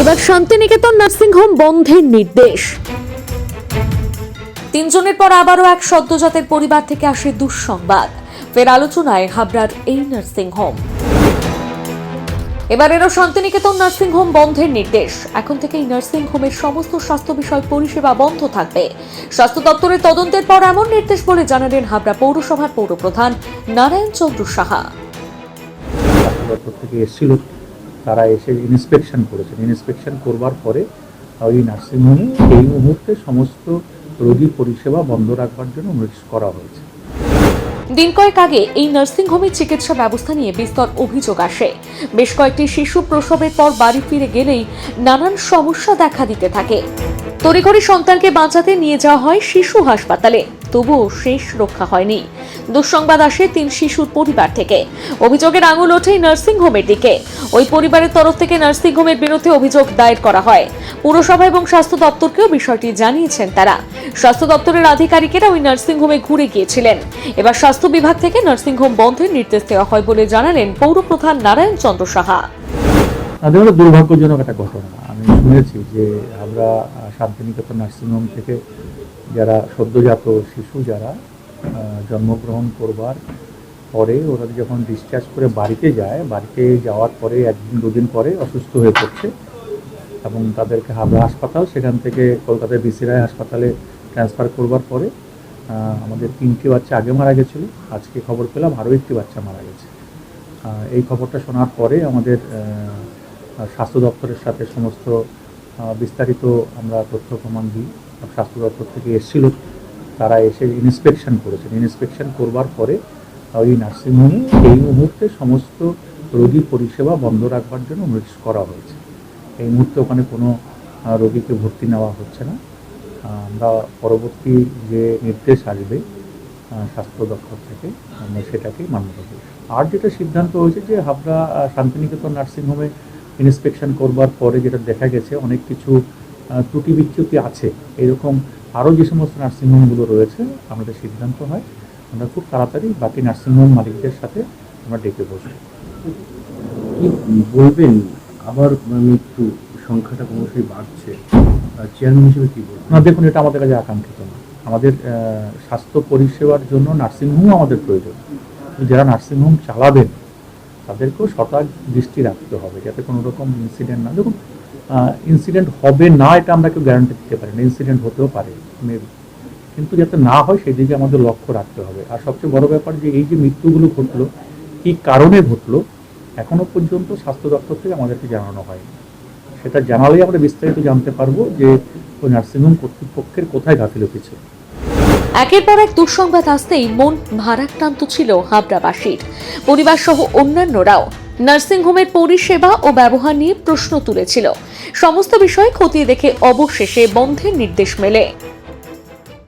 এবার শান্তিনিকেতন নার্সিংহোম বন্ধের নির্দেশ। 3 জনের পর আবারও এক সদ্যজাতের পরিবার থেকে আসে দুঃসংবাদ। ফের আলোচনায় হাবড়ার এই নার্সিংহোম। এবারেরও শান্তিনিকেতন নার্সিংহোম বন্ধের নির্দেশ। এখন থেকে এই নার্সিংহোমের সমস্ত স্বাস্থ্য বিষয় পরিষেবা বন্ধ থাকবে। স্বাস্থ্য দপ্তরের তদন্তের পর এমন নির্দেশ বলে জানালেন হাবড়া পৌরসভার পৌরপ্রধান নারায়ণ চন্দ্র সাহা। দপ্তর থেকে এসেছিল, তারা এসে ইন্সপেকশন করেছেন। ইন্সপেকশন করবার পরে ওই নার্সিংহোমে এই মুহূর্তে সমস্ত রোগী পরিষেবা বন্ধ রাখবার জন্য নোটিশ করা হয়েছে। দিন কয়েক আগে এই নার্সিংহোমের চিকিৎসা ব্যবস্থা নিয়ে বিস্তর অভিযোগ আসে। বেশ কয়েকটি শিশু প্রসবের পর বাড়ি ফিরে গেলেই নানান সমস্যা দেখা দিতে থাকে। তড়িঘড়ি সন্তানকে বাঁচাতে নিয়ে যাওয়া হয় শিশু হাসপাতালে, তবুও শেষ রক্ষা হয়নি। দুঃসংবাদ আসে 3 শিশুর পরিবার থেকে। অভিযোগের আঙুল ওঠে নার্সিংহোমের দিকে। ওই পরিবারের তরফ থেকে নার্সিংহোমের বিরুদ্ধে অভিযোগ দায়ের করা হয়। পুরসভা এবং স্বাস্থ্য দপ্তরকেও বিষয়টি জানিয়েছেন তারা। স্বাস্থ্য দপ্তরের আধিকারিকেরা ওই নার্সিংহোমে ঘুরে গিয়েছিলেন। এবার স্বাস্থ্য বিভাগ থেকে নার্সিংহোম বন্ধের নির্দেশ দেওয়া হয় বলে জানালেন পৌরপ্রধান নারায়ণ চন্দ্র সাহা। তাদের দুর্ভাগ্যজনক একটা ঘটনা। আমি শুনেছি যে আমরা শান্তিনিকেতন নার্সিংহোম থেকে যারা সদ্যজাত শিশু যারা জন্মগ্রহণ করবার পরে ওরা যখন ডিসচার্জ করে বাড়িতে যায়, বাড়িতে যাওয়ার পরে 1-2 দিন পরে অসুস্থ হয়ে পড়ছে এবং তাদেরকে হাবড়া হাসপাতাল, সেখান থেকে কলকাতার বিসি রায় হাসপাতালে ট্রান্সফার করবার পরে আমাদের 3টি বাচ্চা আগে মারা গেছিলো। আজকে খবর পেলাম আরও একটি বাচ্চা মারা গেছে। এই খবরটা শোনার পরে আমাদের স্বাস্থ্য দপ্তরের সাথে সমস্ত বিস্তারিত আমরা তথ্য প্রমাণ দিই। স্বাস্থ্য দপ্তর থেকে এসেছিল, তারা এসে ইন্সপেকশন করেছেন। ইন্সপেকশন করবার পরে ওই নার্সিংহোমে এই মুহূর্তে সমস্ত রোগী পরিষেবা বন্ধ রাখবার জন্য নোটিশ করা হয়েছে। এই মুহূর্তে ওখানে কোনো রোগীকে ভর্তি নেওয়া হচ্ছে না। আমরা পরবর্তী যে নির্দেশ আসবে স্বাস্থ্য দপ্তর থেকে আমরা সেটাকেই মান্য করব। আর যেটা সিদ্ধান্ত হয়েছে যে হাবড়া শান্তিনিকেতন নার্সিংহোমে ইন্সপেকশন করবার পরে যেটা দেখা গেছে অনেক কিছু ত্রুটি বিচ্যুতি আছে, এরকম আরও যে সমস্ত নার্সিংহোমগুলো রয়েছে আমাদের সিদ্ধান্ত হয় আমরা খুব তাড়াতাড়ি বাকি নার্সিংহোম মালিকদের সাথে আমরা ডেকে বসবো। কি বলবেন, আবার মৃত্যু সংখ্যাটা ক্রমশই বাড়ছে, চেয়ারম্যান হিসেবে কি বলবেন? না, দেখুন, এটা আমাদের কাছে আকাঙ্ক্ষিত না। আমাদের স্বাস্থ্য পরিষেবার জন্য নার্সিংহোম আমাদের প্রয়োজন। যারা নার্সিংহোম চালাবেন তাদেরকেও সজাগ দৃষ্টি রাখতে হবে যাতে কোনো রকম ইনসিডেন্ট না। দেখুন, ইনসিডেন্ট হবে না এটা আমরা কেউ গ্যারান্টি দিতে পারি না। ইনসিডেন্ট হতেও পারে মেবি, কিন্তু যাতে না হয় সেই দিকে আমাদের লক্ষ্য রাখতে হবে। আর সবচেয়ে বড় ব্যাপার যে এই যে মৃত্যুগুলো ঘটলো, কী কারণে ঘটলো, এখনো পর্যন্ত স্বাস্থ্য দপ্তর থেকে আমাদেরকে জানানো হয়নি। সেটা জানালেই আমরা বিস্তারিত জানতে পারবো যে ওই নার্সিংহোম কর্তৃপক্ষের কোথায় গাফিলতি ছিল। একের পর এক দুঃসংবাদ আসতেই মন ভারাক্রান্ত ছিল হাবড়াবাসীর। পরিবার সহ অন্যান্যরাও নার্সিংহোমের পরিষেবা ও ব্যবহার নিয়ে প্রশ্ন তুলেছিল। সমস্ত বিষয় খতিয়ে দেখে অবশেষে বন্ধের নির্দেশ মেলে।